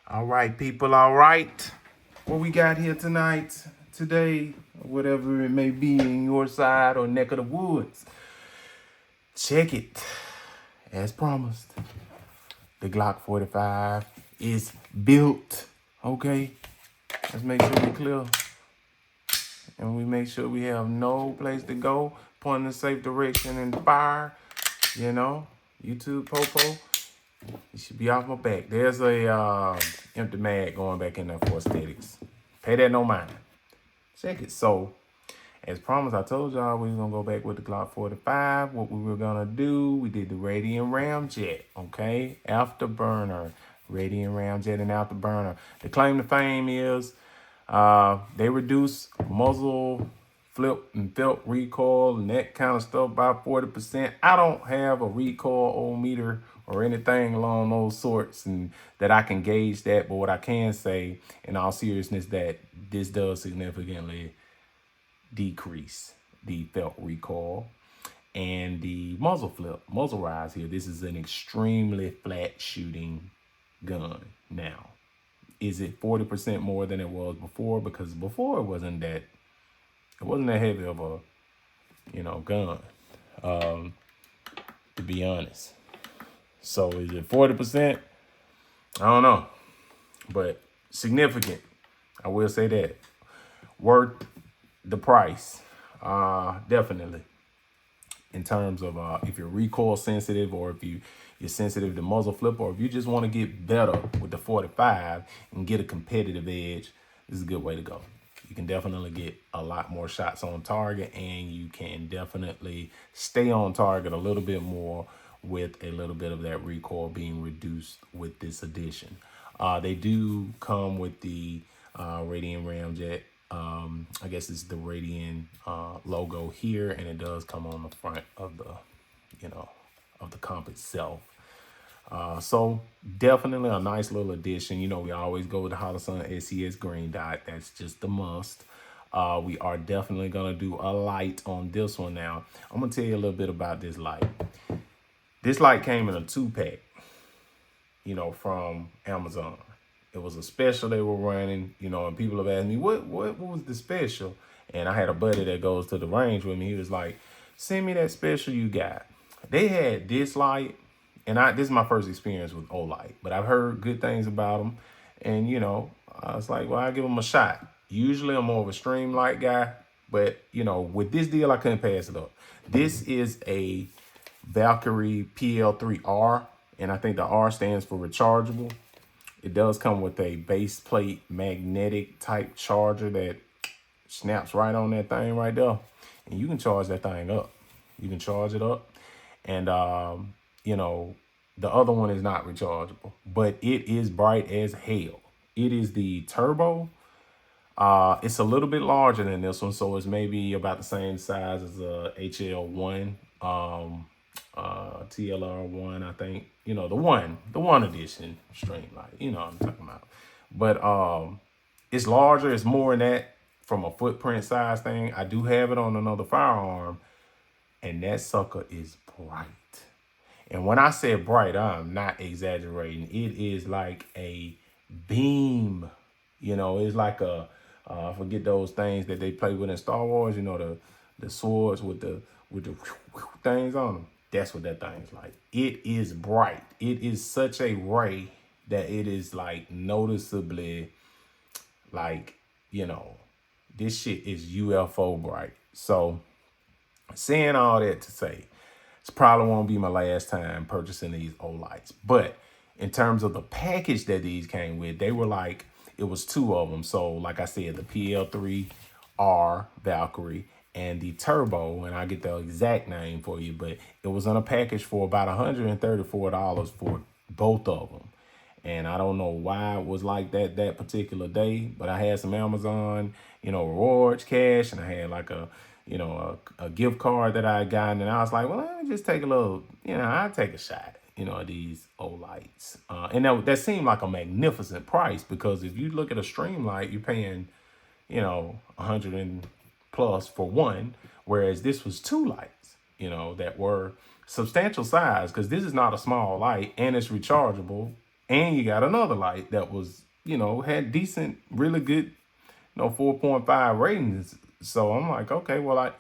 All right, people. All right. What we got here tonight, today, whatever it may be in your side or neck of the woods. Check it. As promised, the Glock 45 is built. Okay. Let's make sure we're clear. And we make sure we have no place to go. Point in the safe direction and fire. You know, YouTube Popo. You should be off my back. There's a empty mag going back in there for aesthetics. Pay that no mind. Check it. So, as promised, I told y'all we was going to go back with the Glock 45. What we were going to do, we did the Radian Ramjet, okay? Afterburner. Radian Ramjet and Afterburner. The claim to fame is they reduce muzzle flip and felt recoil and that kind of stuff by 40%. I don't have a recoil-o-meter or anything along those sorts and that I can gauge that, but what I can say in all seriousness that this does significantly decrease the felt recoil and the muzzle rise here. This is an extremely flat shooting gun now. Is it 40% more than it was before? Because before it wasn't that heavy of a, gun, to be honest. So is it 40%? I don't know, but significant. I will say that. Worth the price, definitely. In terms of if you're recoil sensitive or if you're sensitive to muzzle flip, or if you just want to get better with the 45 and get a competitive edge, this is a good way to go. You can definitely get a lot more shots on target, and you can definitely stay on target a little bit more with a little bit of that recoil being reduced with this addition. They do come with the Radian Ramjet. I guess it's the Radian logo here, and it does come on the front of the comp itself. So definitely a nice little addition. We always go with the Holosun SCS green dot. That's just the must. We are definitely going to do a light on this one now. I'm going to tell you a little bit about this light. This light came in a 2-pack, from Amazon. It was a special they were running, and people have asked me, what was the special? And I had a buddy that goes to the range with me. He was like, send me that special you got. They had this light, and this is my first experience with Olight, but I've heard good things about them. And, I was like, well, I'll give them a shot. Usually I'm more of a stream light guy, but, with this deal, I couldn't pass it up. This is a Valkyrie PL3R, and I think the R stands for rechargeable. It does come with a base plate magnetic type charger that snaps right on that thing right there. And you can charge that thing up. You can charge it up. And, the other one is not rechargeable, but it is bright as hell. It is the turbo. It's a little bit larger than this one, so it's maybe about the same size as a HL1, TLR1, I think. The one edition stream light. What I'm talking about. But it's larger. It's more than that from a footprint size thing. I do have it on another firearm, and that sucker is bright. And when I say bright, I'm not exaggerating. It is like a beam. It's like I forget those things that they play with in Star Wars. The swords with the things on them. That's what that thing is like. It is bright. It is such a ray that it is like noticeably like, this shit is UFO bright. So saying all that to say, this probably won't be my last time purchasing these Olights. But in terms of the package that these came with, they were like, it was 2 of them. So like I said, the PL3R Valkyrie and the Turbo, and I'll get the exact name for you, but it was on a package for about $134 for both of them. And I don't know why it was like that particular day, but I had some Amazon, rewards cash, and I had like a gift card that I had gotten, and I was like, well, let me just take a little, I'll take a shot, at these Olights. And that seemed like a magnificent price, because if you look at a stream light, you're paying, 100 and plus for one, whereas this was 2 lights, that were substantial size, because this is not a small light, and it's rechargeable, And you got another light that was, had decent, really good, 4.5 ratings. So I'm like, okay, well,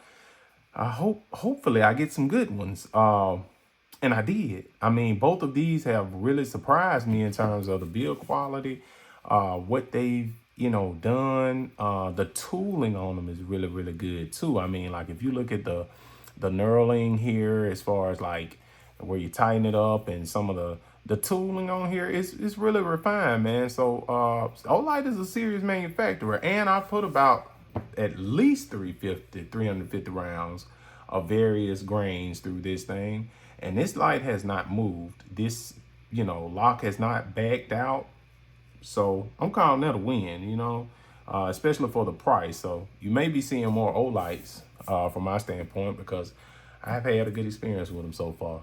hopefully I get some good ones. And I did. I mean, both of these have really surprised me in terms of the build quality, what they've, done. The tooling on them is really, really good too. I mean, like if you look at the knurling here, as far as like where you tighten it up and some of the tooling on here is really refined, man. So Olight is a serious manufacturer, and I put about at least 350 rounds of various grains through this thing, and this light has not moved. This, lock has not backed out. So I'm calling that a win, especially for the price. So you may be seeing more Olights from my standpoint, because I've had a good experience with them so far.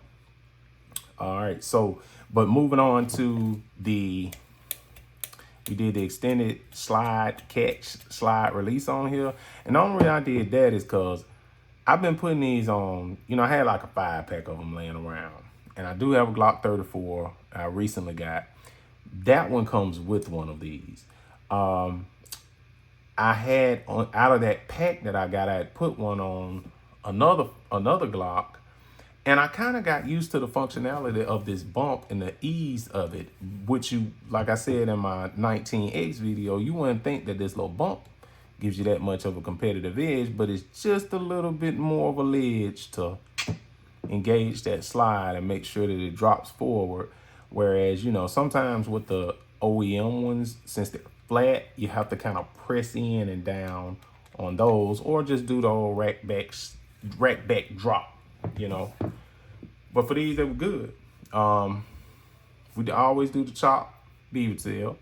All right, so, but moving on to we did the extended slide catch, slide release on here. And the only reason I did that is because I've been putting these on, I had like a 5-pack of them laying around. And I do have a Glock 34 I recently got. That one comes with one of these. I had out of that pack that I got, I had put one on another Glock, and I kind of got used to the functionality of this bump and the ease of it, which like I said in my 19X video, you wouldn't think that this little bump gives you that much of a competitive edge, but it's just a little bit more of a ledge to engage that slide and make sure that it drops forward. Whereas, sometimes with the OEM ones, since they're flat, you have to kind of press in and down on those, or just do the old rack back drop, But for these, they were good. We always do the chop beaver tail,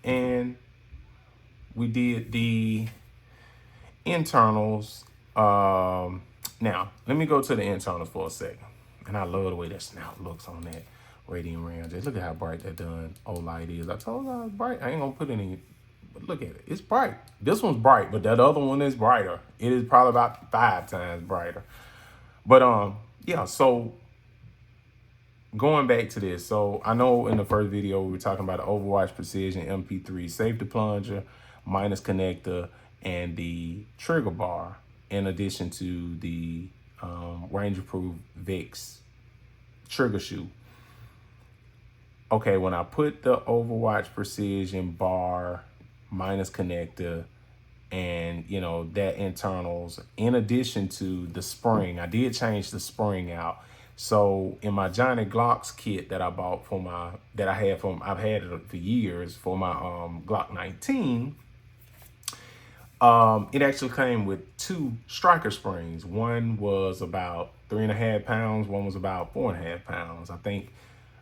and we did the internals. Now, let me go to the internals for a second. And I love the way that snout looks on that Radian Ramjet. Look at how bright that done Olight is. I told you it's bright. I ain't gonna put any, but look at it. It's bright. This one's bright, but that other one is brighter. It is probably about 5 times brighter. But yeah, so going back to this. So I know in the first video we were talking about the Overwatch Precision MP3 safety plunger, minus connector, and the trigger bar, in addition to the range-approved VEX trigger shoe. Okay, when I put the Overwatch Precision bar, minus connector, and that internals, in addition to the spring, I did change the spring out. So in my Johnny Glocks kit that I bought I've had it for years for my Glock 19. It actually came with 2 striker springs. One was about 3.5 pounds. One was about 4.5 pounds. I think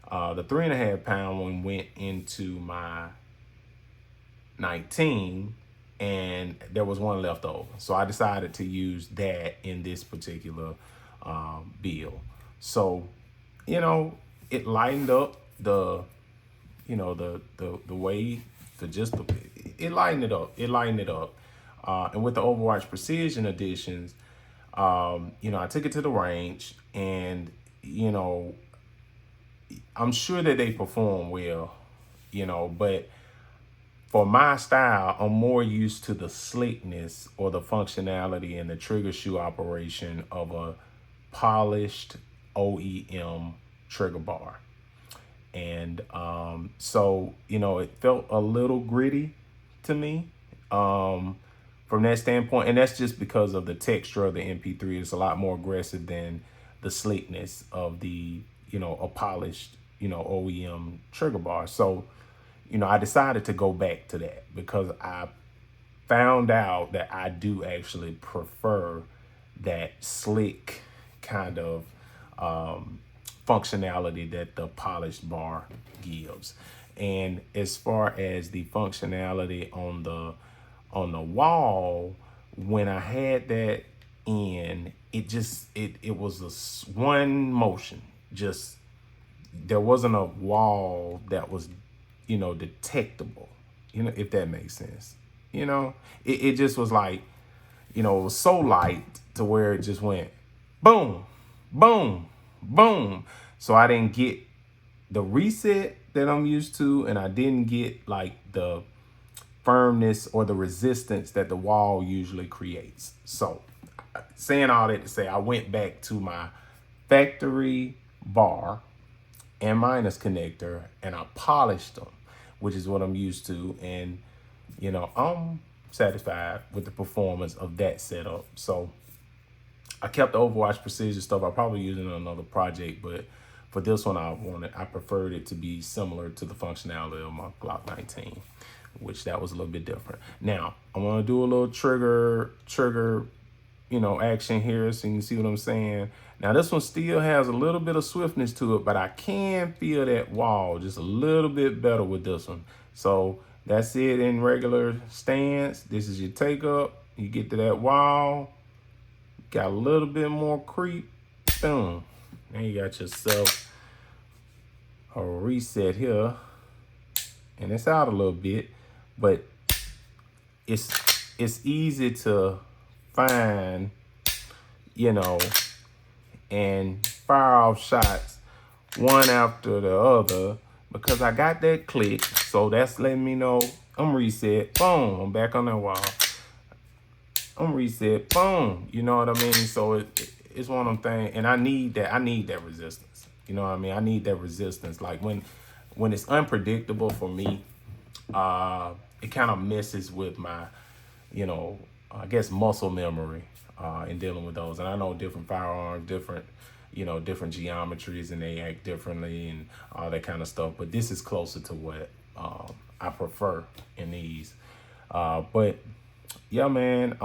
the 3.5 pound one went into my 19, and there was one left over. So I decided to use that in this particular build. So, it lightened up the way, it lightened it up. It lightened it up. And with the Overwatch Precision editions, I took it to the range, and, I'm sure that they perform well, but for my style, I'm more used to the slickness or the functionality and the trigger shoe operation of a polished OEM trigger bar. And so, it felt a little gritty to me from that standpoint. And that's just because of the texture of the MP3. It's a lot more aggressive than the sleekness of the, a polished, OEM trigger bar. So, I decided to go back to that because I found out that I do actually prefer that slick kind of functionality that the polished bar gives. And as far as the functionality on the wall, when I had that in, it was a one motion. Just, there wasn't a wall that was, detectable, if that makes sense. It just was like, it was so light to where it just went boom, boom, boom. So I didn't get the reset that I'm used to, and I didn't get like the firmness or the resistance that the wall usually creates. So saying all that to say, I went back to my factory bar and minus connector and I polished them, which is what I'm used to. And, you know, I'm satisfied with the performance of that setup. So I kept the Overwatch Precision stuff. I'll probably use it in another project, but for this one, I preferred it to be similar to the functionality of my Glock 19, which that was a little bit different. Now, I'm gonna do a little trigger, you know, action here so you can see what I'm saying. Now, this one still has a little bit of swiftness to it, but I can feel that wall just a little bit better with this one. So that's it in regular stance. This is your take up. You get to that wall. Got a little bit more creep, boom. Now you got yourself a reset here. And it's out a little bit, but it's easy to find, you know, and fire off shots one after the other because I got that click. So that's letting me know I'm reset, boom, I'm back on that wall. I'm reset, boom. You know what I mean? So it's one of them things, and I need that resistance. You know what I mean? I need that resistance. Like when it's unpredictable for me, it kind of messes with my, you know, I guess muscle memory in dealing with those. And I know different firearms, different geometries, and they act differently and all that kind of stuff. But this is closer to what I prefer in these. But yeah, man,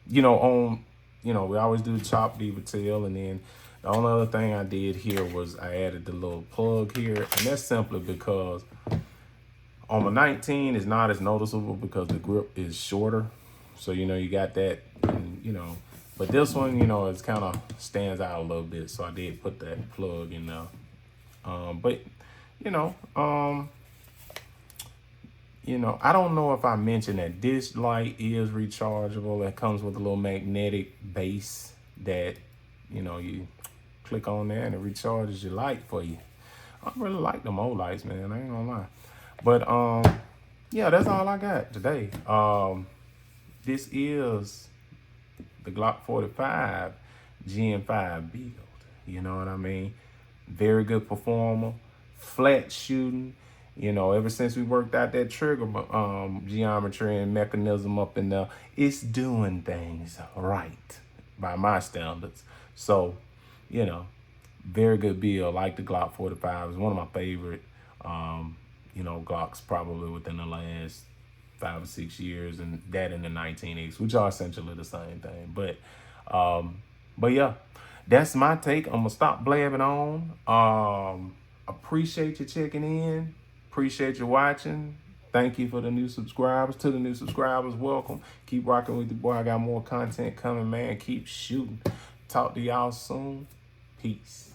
we always do the chop beaver tail, and then the only other thing I did here was I added the little plug here, and that's simply because on the 19 it's not as noticeable because the grip is shorter. So, you know, you got that, and, you know, but this one, you know, it's kind of stands out a little bit. So I did put that plug in there. But, I don't know if I mentioned that this light is rechargeable. It comes with a little magnetic base that, you know, you click on there and it recharges your light for you. I really like them old lights, man. I ain't gonna lie. But yeah, that's all I got today. This is the Glock 45 Gen 5 build. You know what I mean? Very good performer, flat shooting. You know, ever since we worked out that trigger geometry and mechanism up in there, it's doing things right by my standards. So, you know, very good build. Like the Glock 45. It's one of my favorite, Glocks probably within the last 5 or 6 years, and that in the 1980s, which are essentially the same thing. But yeah, that's my take. I'm gonna stop blabbing on. Appreciate you checking in. Appreciate you watching. Thank you for the new subscribers. To the new subscribers, welcome. Keep rocking with the boy. I got more content coming, man. Keep shooting. Talk to y'all soon. Peace.